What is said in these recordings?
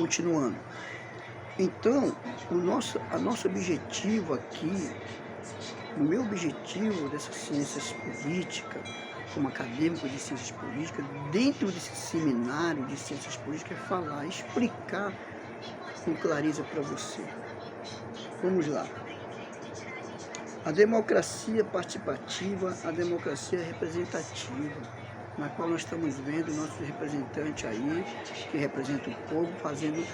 Continuando. Então, a nosso objetivo aqui, o meu objetivo dessas ciências políticas, como acadêmico de ciências políticas, dentro desse seminário de ciências políticas, é falar, explicar com clareza para você. Vamos lá. A democracia participativa, a democracia representativa, na qual nós estamos vendo nossos representantes aí, que representam o povo, fazendo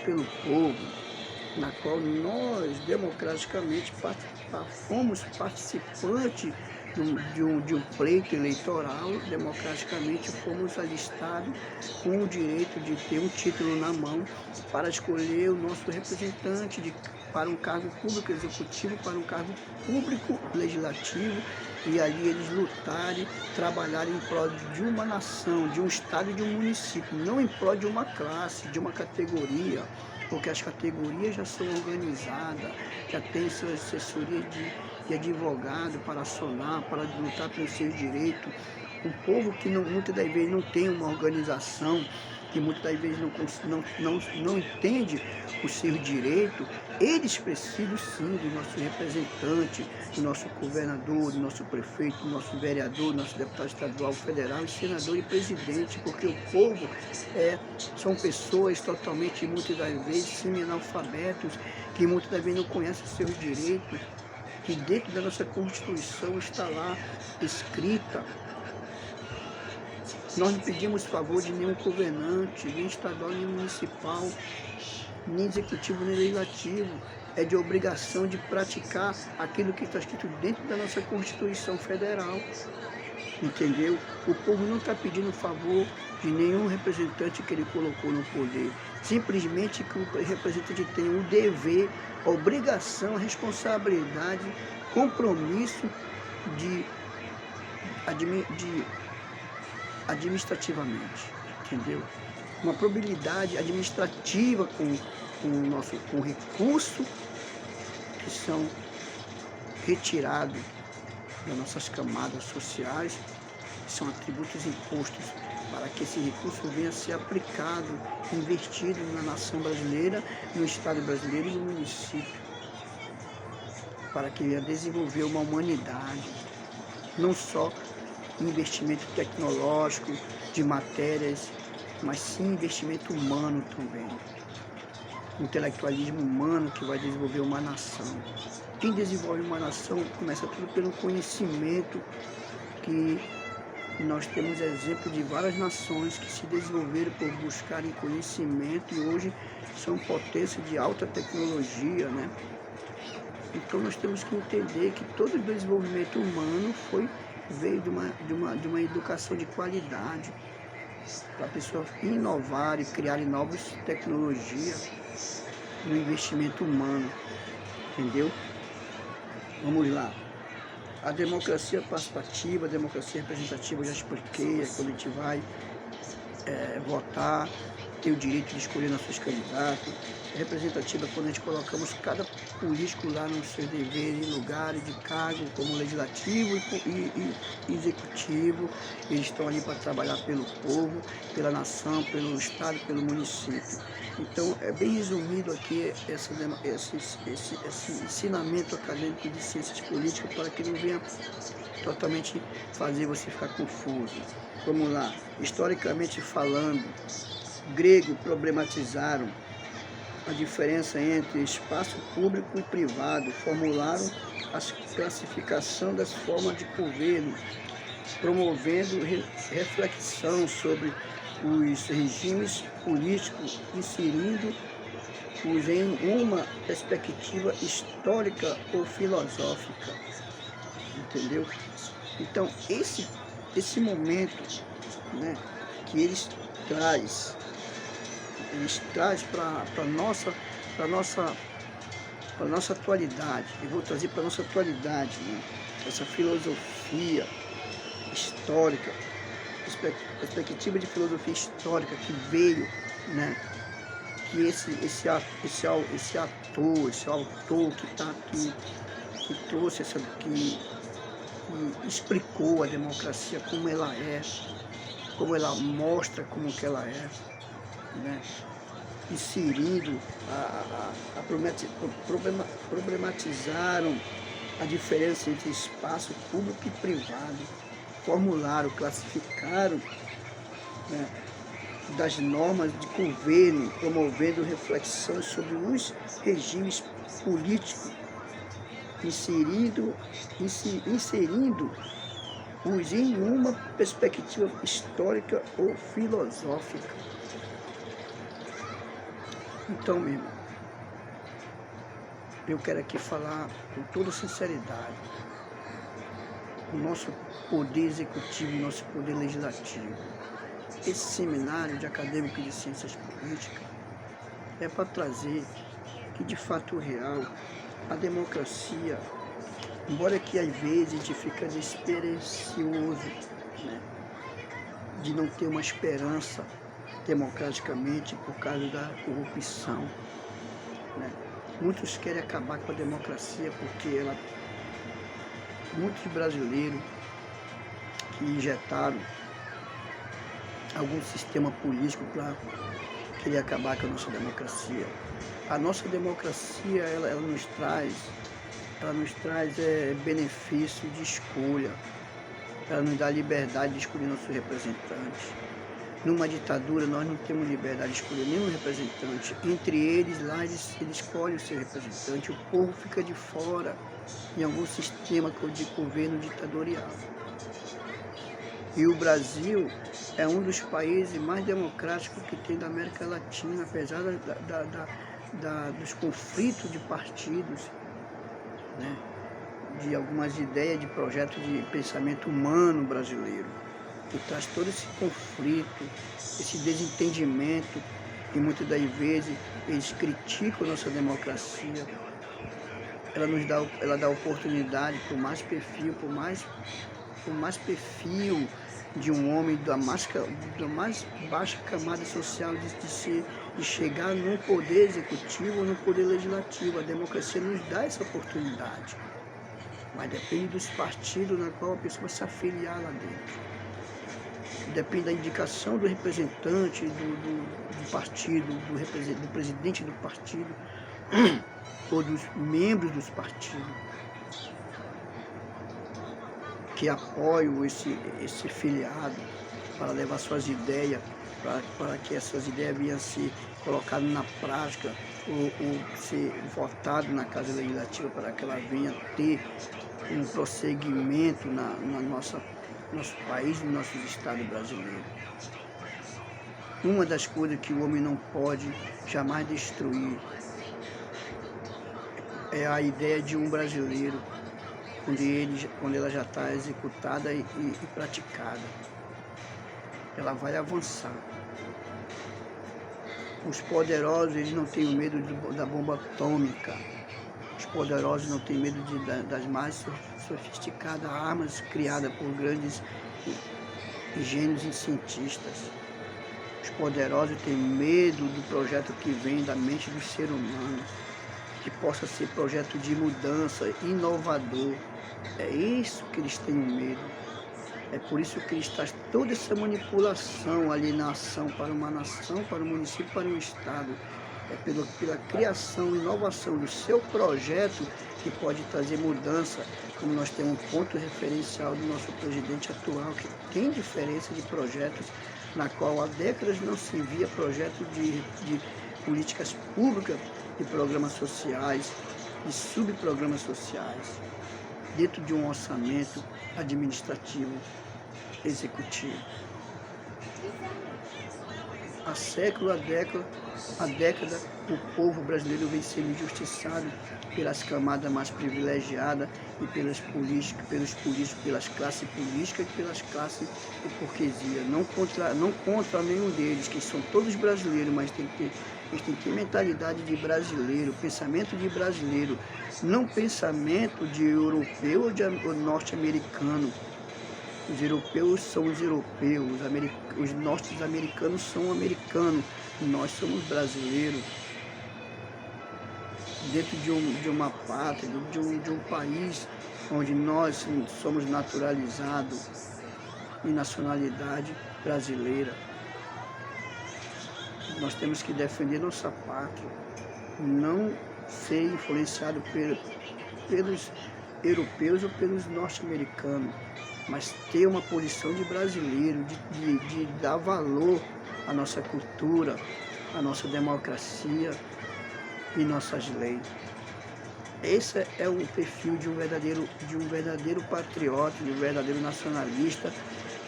pelo povo, na qual nós, democraticamente, fomos participantes de um pleito eleitoral, democraticamente fomos alistados com o direito de ter um título na mão para escolher o nosso representante para um cargo público executivo, para um cargo público legislativo, e ali eles lutarem, trabalharem em prol de uma nação, de um estado e de um município, não em prol de uma classe, de uma categoria, porque as categorias já são organizadas, já tem sua assessoria de advogado para acionar, para lutar pelos seus direitos. O povo que muitas das vezes não tem uma organização, que muitas das vezes não entende os seus direitos, eles precisam sim do nosso representante, do nosso governador, do nosso prefeito, do nosso vereador, do nosso deputado estadual, federal, senador e presidente, porque o povo são pessoas totalmente, muitas das vezes, semi-analfabetos, que muitas das vezes não conhecem os seus direitos, que dentro da nossa Constituição está lá escrita. Nós não pedimos favor de nenhum governante, nem estadual, nem municipal, nem executivo, nem legislativo. É de obrigação de praticar aquilo que está escrito dentro da nossa Constituição Federal. Entendeu? O povo não está pedindo favor de nenhum representante que ele colocou no poder. Simplesmente que o representante tem o dever, a obrigação, a responsabilidade, compromisso de administrativamente, entendeu? Uma probabilidade administrativa com recurso que são retirados das nossas camadas sociais, que são atributos impostos, para que esse recurso venha a ser aplicado, investido na nação brasileira, no estado brasileiro e no município, para que venha desenvolver uma humanidade, não só investimento tecnológico, de matérias, mas sim investimento humano também. Intelectualismo humano que vai desenvolver uma nação. Quem desenvolve uma nação começa tudo pelo conhecimento, que nós temos exemplo de várias nações que se desenvolveram por buscarem conhecimento e hoje são potência de alta tecnologia, né? Então nós temos que entender que todo o desenvolvimento humano veio de uma educação de qualidade, para a pessoa inovar e criar novas tecnologias no investimento humano, entendeu? Vamos lá. A democracia participativa, a democracia representativa, eu já expliquei, é quando a gente vai votar, ter o direito de escolher nossos candidatos. Representativa, quando a gente colocamos cada político lá nos seus deveres, em lugares de cargo, como legislativo e executivo. Eles estão ali para trabalhar pelo povo, pela nação, pelo estado, pelo município. Então, é bem resumido aqui esse ensinamento acadêmico de ciências políticas, para que não venha totalmente fazer você ficar confuso. Vamos lá. Historicamente falando, gregos problematizaram a diferença entre espaço público e privado, formularam a classificação das formas de governo, promovendo reflexão sobre os regimes políticos, inserindo-os em uma perspectiva histórica ou filosófica, entendeu? Então, esse momento, né, que eles trazem para a nossa atualidade. Eu vou trazer para a nossa atualidade, né, essa filosofia histórica, perspectiva de filosofia histórica que veio, né, que esse autor que trouxe que explicou a democracia como ela é, como ela mostra como que ela é, né? inserindo, problematizaram a diferença entre espaço público e privado, formularam, classificaram, né, das normas de governo, promovendo reflexão sobre os regimes políticos, inserindo-os em uma perspectiva histórica ou filosófica. Então, meu irmão, eu quero aqui falar com toda sinceridade. O nosso poder executivo, o nosso poder legislativo, esse seminário de acadêmico de ciências políticas é para trazer que, de fato real, a democracia, embora que às vezes a gente fica desesperançoso, né, de não ter uma esperança democraticamente por causa da corrupção, né? Muitos querem acabar com a democracia porque muitos brasileiros que injetaram algum sistema político para querer acabar com a nossa democracia. A nossa democracia, ela nos traz benefício de escolha, ela nos dá liberdade de escolher nossos representantes. Numa ditadura, nós não temos liberdade de escolher nenhum representante. Entre eles, lá, eles escolhem o seu representante. O povo fica de fora em algum sistema de governo ditatorial. E o Brasil é um dos países mais democráticos que tem da América Latina, apesar dos conflitos de partidos, né, de algumas ideias de projeto de pensamento humano brasileiro, que traz todo esse conflito, esse desentendimento, e muitas das vezes eles criticam a nossa democracia. Ela dá oportunidade por mais perfil, de um homem da mais baixa camada social de chegar no poder executivo ou no poder legislativo. A democracia nos dá essa oportunidade, mas depende dos partidos na qual a pessoa vai se afiliar lá dentro. Depende da indicação do representante do partido, do presidente do partido ou dos membros dos partidos que apoiam esse filiado para levar suas ideias, para que essas ideias venham a ser colocadas na prática ou ser votadas na Casa Legislativa para que ela venha ter um prosseguimento no nosso país, no nosso estado brasileiro. Uma das coisas que o homem não pode jamais destruir é a ideia de um brasileiro, quando ela já está executada e praticada. Ela vai avançar. Os poderosos, eles não têm medo da bomba atômica. Os poderosos não têm medo das mais sofisticadas armas criadas por grandes gênios e cientistas. Os poderosos têm medo do projeto que vem da mente do ser humano, que possa ser projeto de mudança, inovador. É isso que eles têm medo. É por isso que eles trazem toda essa manipulação, alienação para uma nação, para um município, para um estado. É pela criação e inovação do seu projeto que pode trazer mudança, como nós temos um ponto referencial do nosso presidente atual, que tem diferença de projetos, na qual há décadas não se via projeto de políticas públicas, de programas sociais, de subprogramas sociais, dentro de um orçamento administrativo executivo. Há século, há década, o povo brasileiro vem sendo injustiçado pelas camadas mais privilegiadas e pelos políticos, pelas classes políticas e pelas classes de burguesia. Não contra nenhum deles, que são todos brasileiros, mas eles têm que ter mentalidade de brasileiro, pensamento de brasileiro, não pensamento de europeu ou de norte-americano. Os europeus são os europeus, os norte-americanos são americanos, nós somos brasileiros. Dentro de uma pátria, de um país onde nós somos naturalizados em nacionalidade brasileira. Nós temos que defender nossa pátria, não ser influenciado pelos europeus ou pelos norte-americanos, mas ter uma posição de brasileiro, de dar valor à nossa cultura, à nossa democracia e nossas leis. Esse é o perfil de um verdadeiro patriota, de um verdadeiro nacionalista,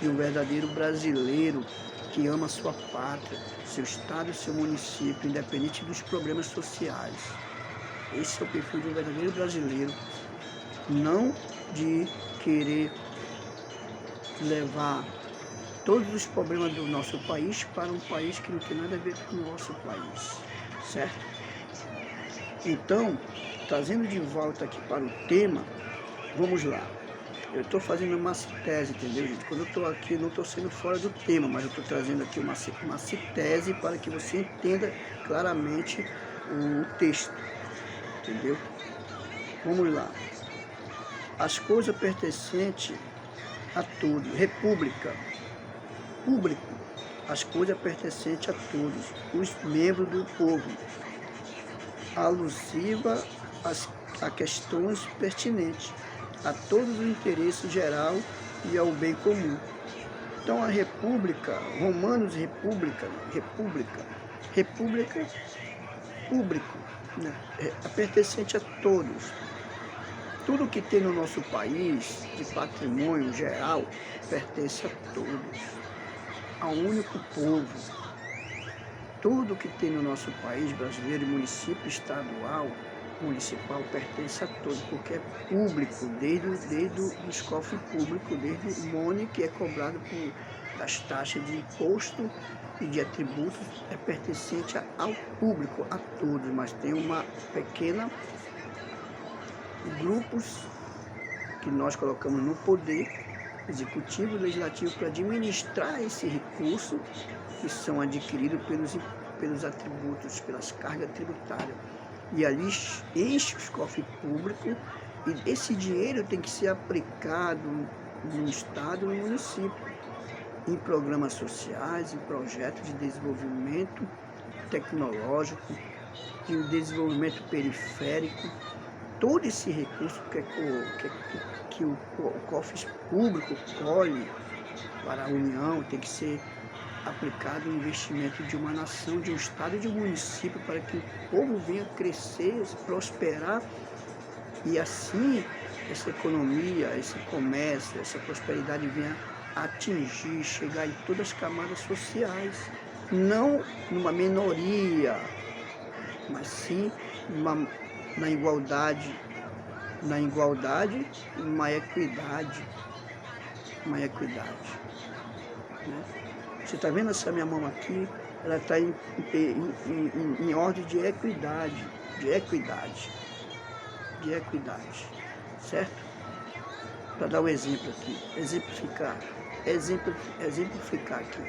de um verdadeiro brasileiro que ama sua pátria, seu estado e seu município, independente dos problemas sociais. Esse é o perfil de um verdadeiro brasileiro, não de querer levar todos os problemas do nosso país para um país que não tem nada a ver com o nosso país, certo? Então, trazendo de volta aqui para o tema, vamos lá. Eu estou fazendo uma citese, entendeu, gente? Quando eu estou aqui, eu não estou sendo fora do tema, mas eu estou trazendo aqui uma citese para que você entenda claramente o texto, entendeu? Vamos lá. As coisas pertencentes a todos. República. Público. As coisas pertencentes a todos, os membros do povo. Alusiva a questões pertinentes a todos os interesses geral e ao bem comum. Então a república, Romanos república, público, né? É pertencente a todos. Tudo que tem no nosso país, de patrimônio geral, pertence a todos, ao único povo. Tudo que tem no nosso país brasileiro, município, estadual, municipal, pertence a todos, porque é público, desde os cofres públicos, desde o MONE, que é cobrado das taxas de imposto e de atributos, é pertencente ao público, a todos, mas tem uma pequena grupos que nós colocamos no poder executivo e legislativo para administrar esse recurso que são adquiridos pelos atributos, pelas cargas tributárias. E ali enche os cofres públicos e esse dinheiro tem que ser aplicado no estado e no município, em programas sociais, em projetos de desenvolvimento tecnológico, de desenvolvimento periférico. Todo esse recurso que o cofre público colhe para a União tem que ser aplicado no investimento de uma nação, de um estado e de um município, para que o povo venha crescer, prosperar e assim essa economia, esse comércio, essa prosperidade venha atingir, chegar em todas as camadas sociais, não numa minoria, mas sim na igualdade, uma equidade, né? Você está vendo essa minha mão aqui? Ela está em ordem de equidade, certo? Para dar um exemplo aqui, exemplificar aqui,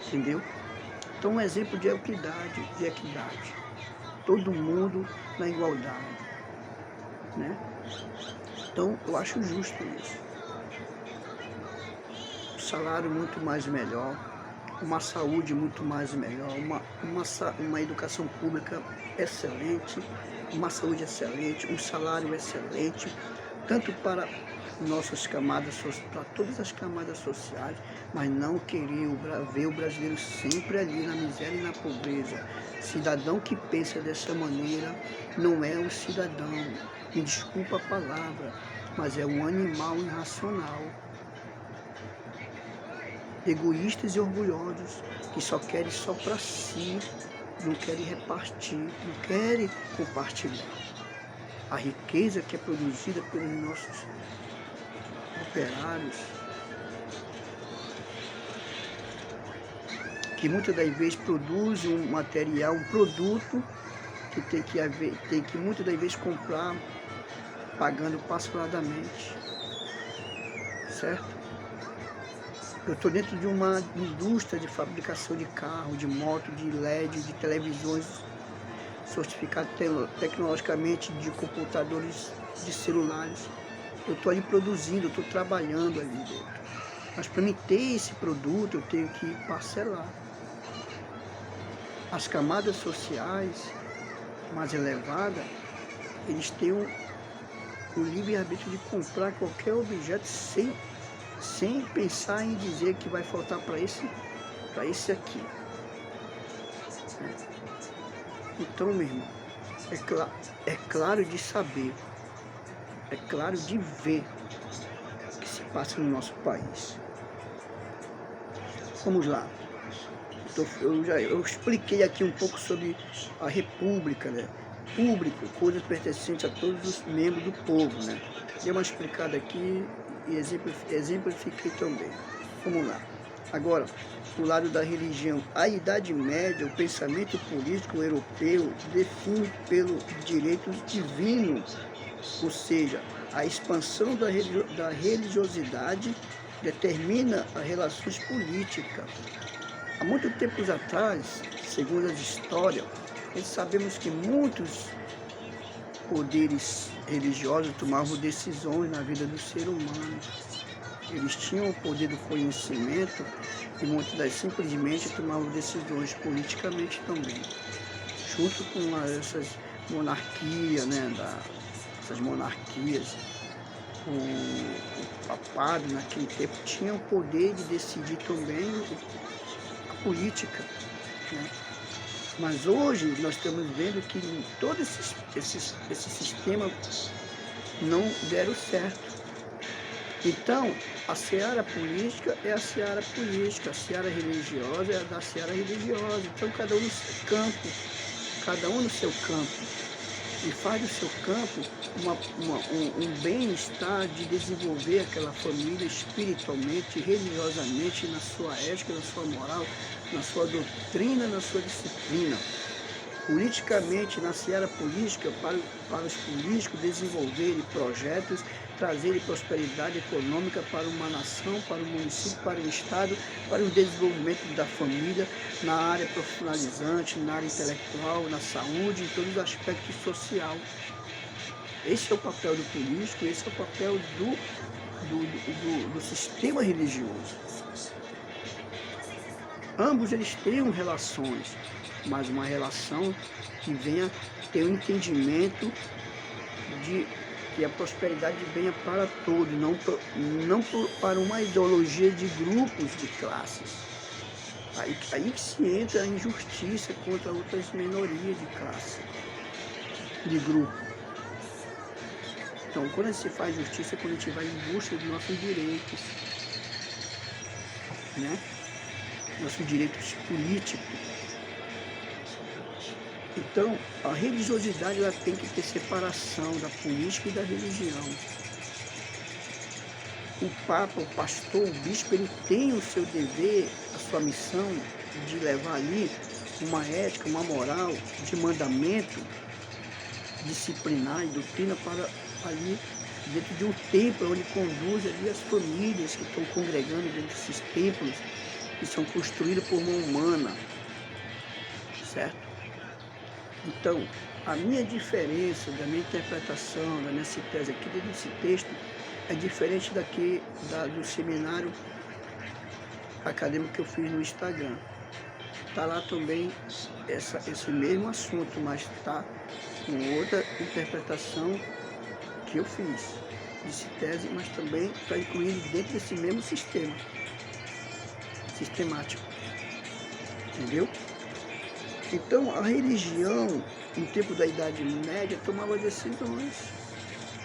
entendeu? Então, um exemplo de equidade, todo mundo na igualdade, né? Então, eu acho justo isso. Um salário muito mais melhor, uma saúde muito mais melhor, uma educação pública excelente, uma saúde excelente, um salário excelente, tanto para nossas camadas, para todas as camadas sociais, mas não querer ver o brasileiro sempre ali na miséria e na pobreza. Cidadão que pensa dessa maneira não é um cidadão, me desculpa a palavra, mas é um animal irracional. Egoístas e orgulhosos, que só querem só para si, não querem repartir, não querem compartilhar. A riqueza que é produzida pelos nossos operários, que muitas das vezes produzem um material, um produto que tem que muitas das vezes comprar pagando parceladamente, certo? Eu estou dentro de uma indústria de fabricação de carro, de moto, de LED, de televisões certificadas tecnologicamente, de computadores, de celulares. Eu estou ali produzindo, eu estou trabalhando ali dentro. Mas para mim ter esse produto, eu tenho que parcelar. as camadas sociais mais elevadas, eles têm o livre-arbítrio de comprar qualquer objeto sem pensar em dizer que vai faltar para esse aqui. Então, meu irmão, é claro de saber, é claro de ver o que se passa no nosso país. Vamos lá. Eu expliquei aqui um pouco sobre a república, né? Público, coisas pertencentes a todos os membros do povo, né? Dei uma explicada aqui e exemplifiquei também. Vamos lá. Agora, do lado da religião, a Idade Média, o pensamento político europeu define pelo direito divino, ou seja, a expansão da religiosidade determina as relações políticas. Há muito tempos atrás, segundo as histórias, nós sabemos que muitos poderes religiosos tomavam decisões na vida do ser humano. Eles tinham o poder do conhecimento e muitas das simplesmente tomavam decisões politicamente também. Junto com essas monarquias, né, essas monarquias, o papado naquele tempo tinha o poder de decidir também a política, né? Mas hoje nós estamos vendo que todos esses sistemas não deram certo. Então, a seara política é a seara política, a seara religiosa é a da seara religiosa. Então, cada um no seu campo, cada um no seu campo. E faz do seu campo um bem-estar de desenvolver aquela família espiritualmente, religiosamente, na sua ética, na sua moral, na sua doutrina, na sua disciplina. Politicamente, na seara política, para os políticos desenvolverem projetos, trazerem prosperidade econômica para uma nação, para o município, para o estado, para o desenvolvimento da família, na área profissionalizante, na área intelectual, na saúde, em todos os aspectos social. Esse é o papel do político, esse é o papel do sistema religioso. Ambos eles têm relações, mas uma relação que venha ter um entendimento de que a prosperidade venha para todos, não para uma ideologia de grupos, de classes. Aí que se entra a injustiça contra outras minorias de classe, de grupo. Então, quando se faz justiça, é quando a gente vai em busca dos nossos direitos, né? Nossos direitos políticos. Então, a religiosidade ela tem que ter separação da política e da religião. O Papa, o pastor, o bispo, ele tem o seu dever, a sua missão de levar ali uma ética, uma moral, de mandamento, disciplinar e doutrina para ali dentro de um templo, onde conduz ali as famílias que estão congregando dentro desses templos, que são construídos por mão humana, certo? Então, a minha diferença da minha interpretação, da minha síntese aqui dentro desse texto, é diferente do seminário acadêmico que eu fiz no Instagram. Está lá também esse mesmo assunto, mas está com outra interpretação que eu fiz de síntese, mas também está incluído dentro desse mesmo sistema sistemático. Entendeu? Então, a religião, no tempo da Idade Média, tomava decisões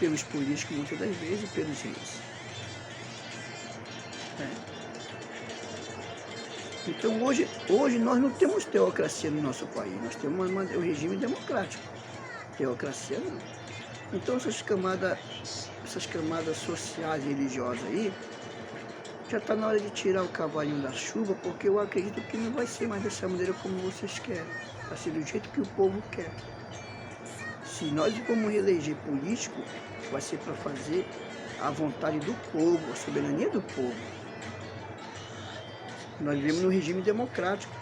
pelos políticos, muitas das vezes, e pelos reis. Então, hoje nós não temos teocracia no nosso país, nós temos um regime democrático. Teocracia não. Então, essas camadas sociais e religiosas aí, já está na hora de tirar o cavalinho da chuva, porque eu acredito que não vai ser mais dessa maneira como vocês querem. Vai ser do jeito que o povo quer. Se nós vamos reeleger político, vai ser para fazer a vontade do povo, a soberania do povo. Nós vivemos num regime democrático,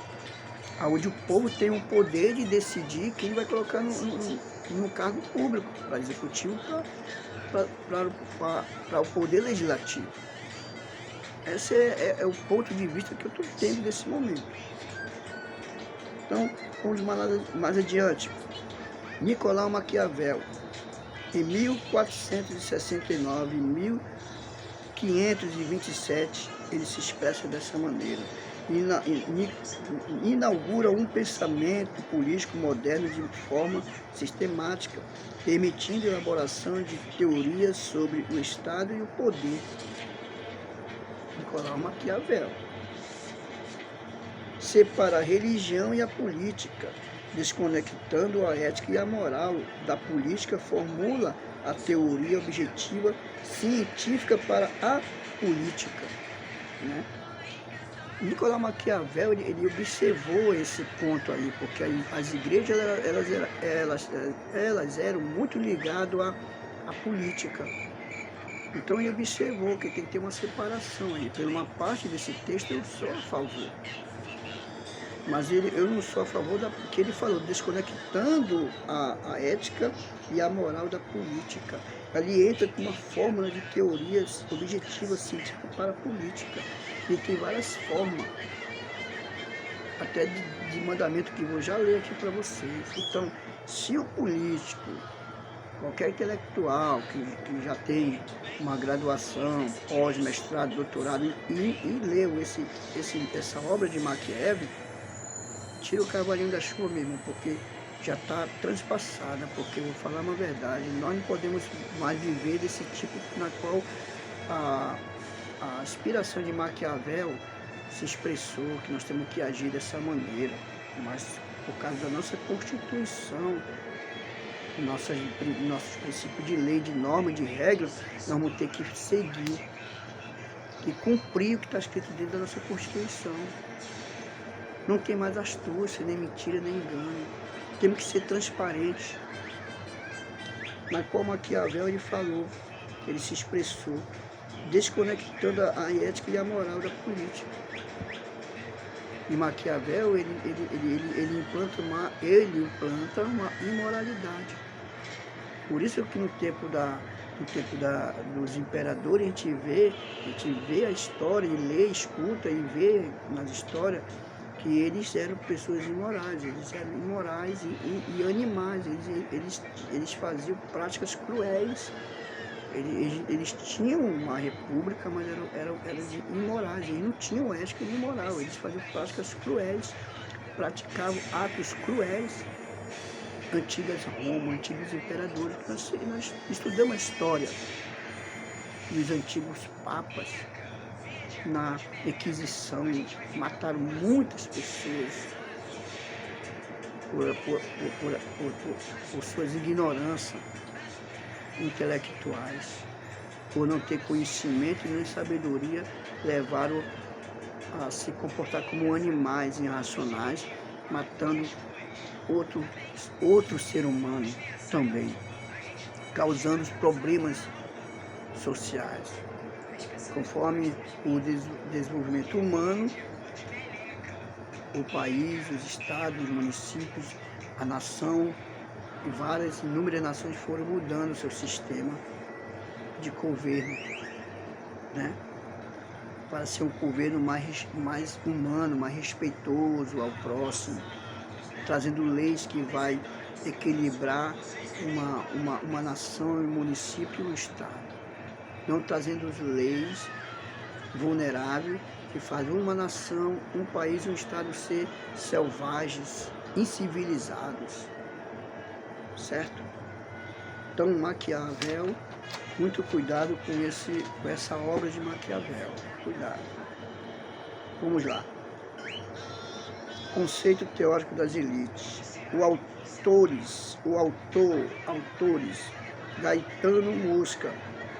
onde o povo tem o poder de decidir quem vai colocar no cargo público, para executivo, para o poder legislativo. Esse é o ponto de vista que eu estou tendo nesse momento. Então, vamos mais adiante. Nicolau Maquiavel, em 1469, 1527, ele se expressa dessa maneira. Inaugura um pensamento político moderno de forma sistemática, permitindo a elaboração de teorias sobre o Estado e o poder. Nicolau Maquiavel separa a religião e a política, desconectando a ética e a moral da política, formula a teoria objetiva científica para a política, né? Nicolau Maquiavel ele observou esse ponto aí, porque as igrejas elas eram muito ligadas à política. Então ele observou que tem que ter uma separação aí. Por uma parte desse texto eu sou a favor. Mas eu não sou a favor que ele falou, desconectando a ética e a moral da política. Ali entra com uma fórmula de teorias objetivas científicas para a política. E tem várias formas, até de mandamento que eu vou já ler aqui para vocês. Então, se o político, qualquer intelectual que já tem uma graduação, pós-mestrado, doutorado, e leu essa obra de Maquiavel, tira o cavalinho da chuva mesmo, porque já está transpassada, porque eu vou falar uma verdade, nós não podemos mais viver desse tipo na qual a inspiração de Maquiavel se expressou, que nós temos que agir dessa maneira, mas por causa da nossa Constituição, nossos princípios de lei, de norma, de regra, nós vamos ter que seguir e cumprir o que está escrito dentro da nossa Constituição. Não tem mais astúcia, nem mentira, nem engano. Temos que ser transparentes. Mas como Maquiavel ele falou, ele se expressou, desconectando a ética e a moral da política. E Maquiavel ele implanta uma imoralidade. Por isso que no tempo dos imperadores a gente vê a história, e lê, escuta e vê nas histórias que eles eram pessoas imorais, e animais, eles faziam práticas cruéis. Eles tinham uma república, mas eram imorais, eles não tinham ética nem moral, eles faziam práticas cruéis, praticavam atos cruéis. Antigas Roma, antigos imperadores, nós estudamos a história dos antigos papas. Na Inquisição, mataram muitas pessoas por suas ignorâncias intelectuais, por não ter conhecimento e nem sabedoria, levaram a se comportar como animais irracionais, matando outro ser humano também, causando problemas sociais. Conforme o desenvolvimento humano, o país, os estados, os municípios, a nação e inúmeras nações foram mudando o seu sistema de governo, né? Para ser um governo mais humano, mais respeitoso ao próximo, trazendo leis que vai equilibrar uma nação, um município e um estado. Não trazendo leis vulneráveis que fazem uma nação, um país e um estado ser selvagens, incivilizados, certo? Então Maquiavel, muito cuidado com essa obra de Maquiavel, cuidado. Vamos lá. Conceito teórico das elites. Autores, Gaetano Mosca,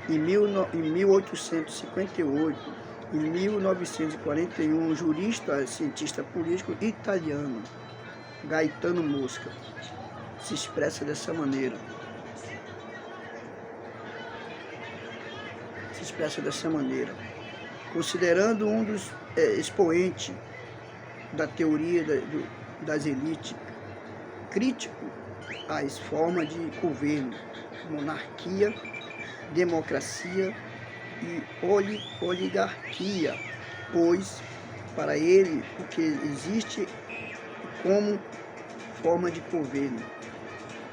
em 1858, em 1941, jurista, cientista político italiano, Gaetano Mosca, se expressa dessa maneira. Considerando um dos expoentes da teoria das elites, crítico às formas de governo, monarquia, democracia e oligarquia, pois para ele o que existe como forma de governo.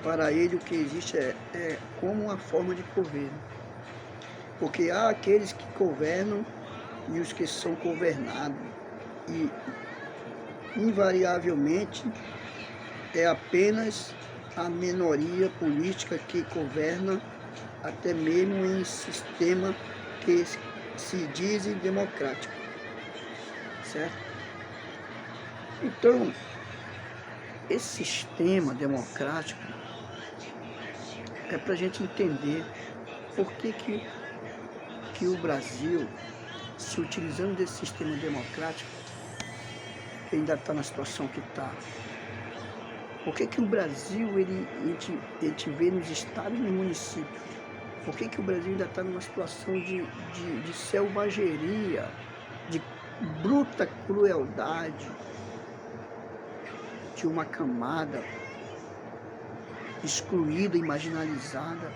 Para ele o que existe é como uma forma de governo. Porque há aqueles que governam e os que são governados. E invariavelmente é apenas a minoria política que governa, até mesmo em sistema que se diz democrático, certo? Então, esse sistema democrático é para a gente entender por que o Brasil, se utilizando desse sistema democrático, ainda está na situação que está. Por que o Brasil, a gente vê nos estados e nos municípios, por que o Brasil ainda está numa situação de selvageria, de bruta crueldade, de uma camada excluída e marginalizada,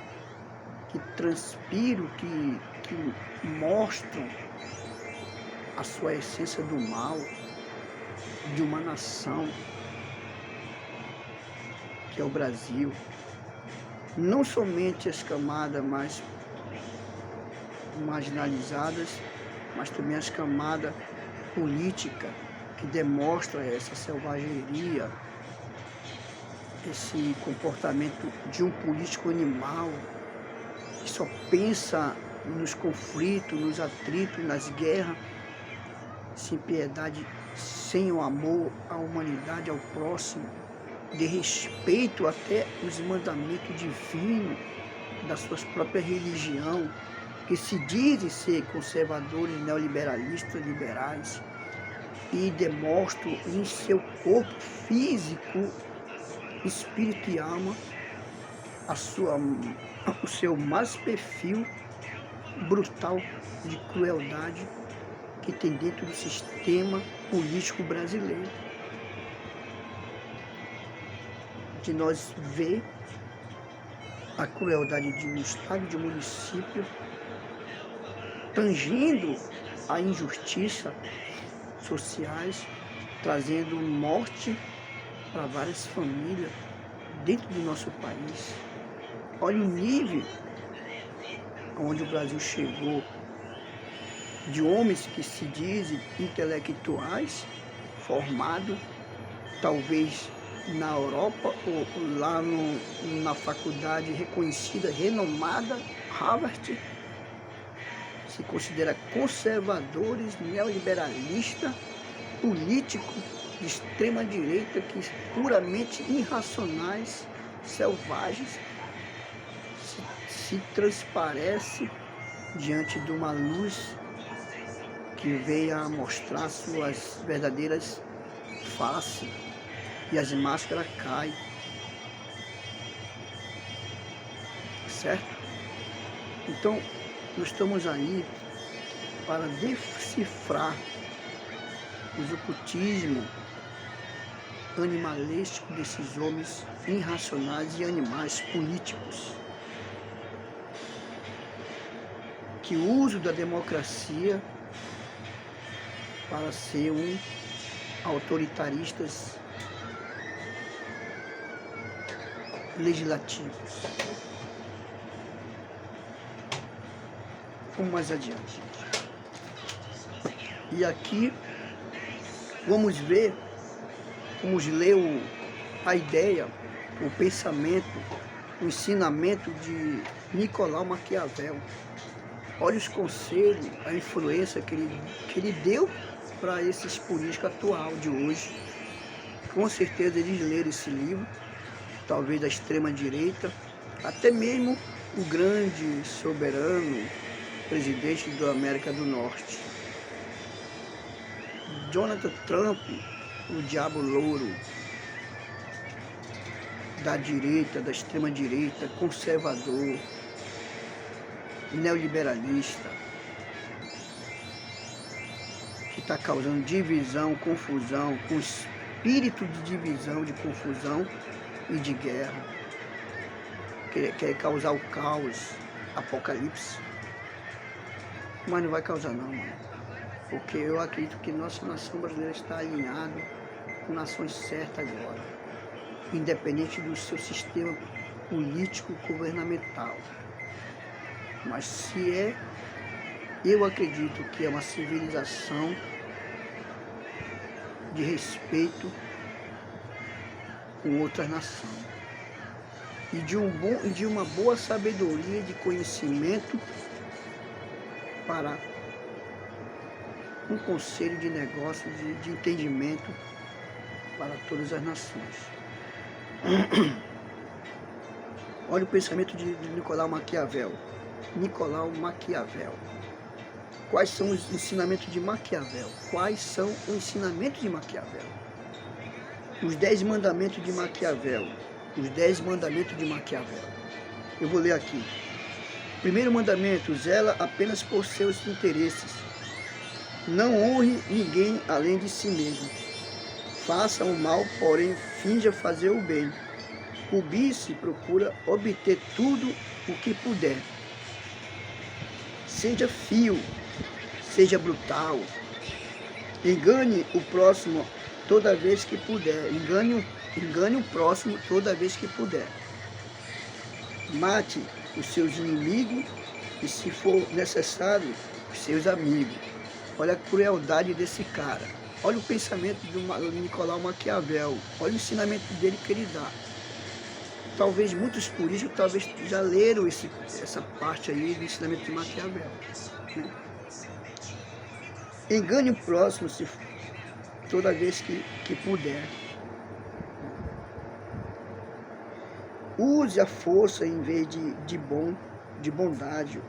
que transpiram, que mostram a sua essência do mal, de uma nação, que é o Brasil. Não somente as camadas mais marginalizadas, mas também as camadas políticas, que demonstram essa selvageria, esse comportamento de um político animal, que só pensa nos conflitos, nos atritos, nas guerras, sem piedade, sem o amor à humanidade, ao próximo, de respeito até os mandamentos divinos da sua própria religião, que se dizem ser conservadores, neoliberalistas, liberais, e demonstram em seu corpo físico, espírito e alma o seu mais perfil brutal de crueldade que tem dentro do sistema político brasileiro. De nós ver a crueldade de um estado, de um município, tangindo a injustiça sociais, trazendo morte para várias famílias dentro do nosso país. Olha o nível onde o Brasil chegou, de homens que se dizem intelectuais, formados, talvez na Europa ou lá na faculdade reconhecida, renomada, Harvard, se considera conservadores, neoliberalistas, políticos de extrema direita, que puramente irracionais, selvagens, se transparece diante de uma luz que veio a mostrar suas verdadeiras faces, e as máscaras caem, certo? Então, nós estamos aí para decifrar o ocultismo animalístico desses homens irracionais e animais políticos, que usam da democracia para ser autoritaristas legislativos. Vamos mais adiante. E aqui vamos ver, vamos ler a ideia, o pensamento, o ensinamento de Nicolau Maquiavel. Olha os conselhos, a influência que ele deu para esses políticos atual de hoje. Com certeza eles leram esse livro, talvez da extrema direita, até mesmo o grande soberano presidente da América do Norte, Donald Trump, o diabo louro da direita, da extrema direita, conservador, neoliberalista, que está causando divisão, confusão, com espírito de divisão, de confusão e de guerra. Quer causar o caos, apocalipse. Mas não vai causar não, mano. Porque eu acredito que nossa nação brasileira está alinhada com nações certas agora, independente do seu sistema político-governamental. Mas eu acredito que é uma civilização de respeito com outras nações e de uma boa sabedoria de conhecimento para um conselho de negócios de entendimento para todas as nações. Olha o pensamento de Nicolau Maquiavel. Nicolau Maquiavel. Quais são os ensinamentos de Maquiavel? Quais são os ensinamentos de Maquiavel? Os 10 mandamentos de Maquiavel. Os 10 mandamentos de Maquiavel. Eu vou ler aqui. Primeiro mandamento: zela apenas por seus interesses. Não honre ninguém além de si mesmo. Faça o mal, porém finja fazer o bem. Cobice, procura obter tudo o que puder. Seja fio, seja brutal. Engane o próximo toda vez que puder. Engane o próximo toda vez que puder. Mate os seus inimigos e, se for necessário, os seus amigos. Olha a crueldade desse cara. Olha o pensamento do Nicolau Maquiavel. Olha o ensinamento dele que ele dá. Talvez muitos políticos já leram essa parte aí do ensinamento de Maquiavel. Né? Engane o próximo toda vez que puder. Use a força em vez de bondade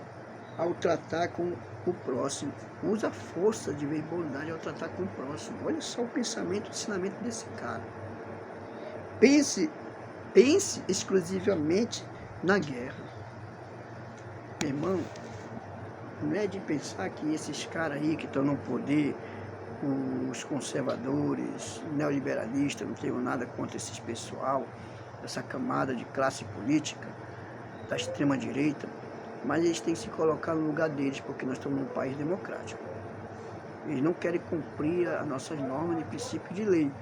ao tratar com o próximo. Use a força de vez de bondade ao tratar com o próximo. Olha só o pensamento, o ensinamento desse cara. Pense exclusivamente na guerra. Meu irmão, não é de pensar que esses caras aí que estão no poder, os conservadores, neoliberalistas, não tenho nada contra esses pessoal, essa camada de classe política da extrema direita, mas eles têm que se colocar no lugar deles, porque nós estamos num país democrático. Eles não querem cumprir as nossas normas de princípio de lei.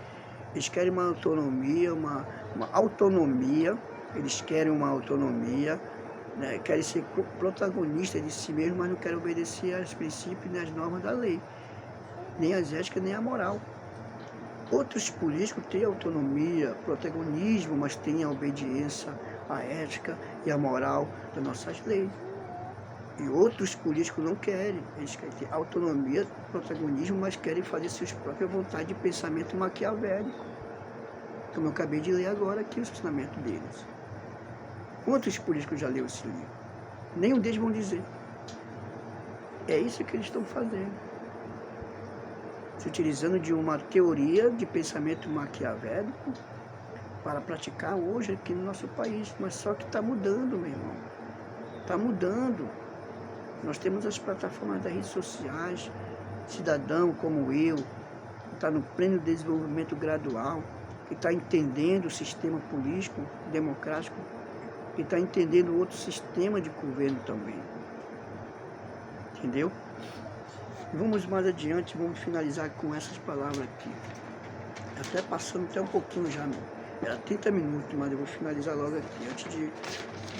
Eles querem uma autonomia, eles querem uma autonomia, né? Querem ser protagonistas de si mesmos, mas não querem obedecer aos princípios e às normas da lei, nem as éticas, nem a moral. Outros políticos têm autonomia, protagonismo, mas têm a obediência à ética e à moral das nossas leis. E outros políticos não querem. Eles querem ter autonomia, protagonismo, mas querem fazer suas próprias vontades de pensamento maquiavélico. Como eu acabei de ler agora aqui o ensinamento deles. Quantos políticos já leram esse livro? Nenhum deles vão dizer. É isso que eles estão fazendo. Se utilizando de uma teoria de pensamento maquiavélico para praticar hoje aqui no nosso país. Mas só que está mudando, meu irmão. Está mudando. Nós temos as plataformas das redes sociais, cidadão como eu, que está no pleno desenvolvimento gradual, que está entendendo o sistema político, democrático, que está entendendo outro sistema de governo também. Entendeu? Vamos mais adiante, vamos finalizar com essas palavras aqui. Até passando até um pouquinho já, era 30 minutos, mas eu vou finalizar logo aqui, antes de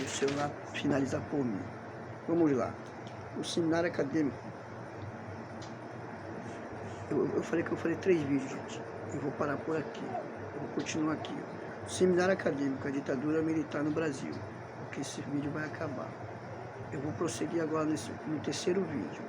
o celular finalizar por mim. Vamos lá. O seminário acadêmico. Eu falei que eu farei 3 vídeos, gente. Eu vou parar por aqui. Eu vou continuar aqui. O seminário acadêmico, a ditadura militar no Brasil. Porque esse vídeo vai acabar. Eu vou prosseguir agora no terceiro vídeo.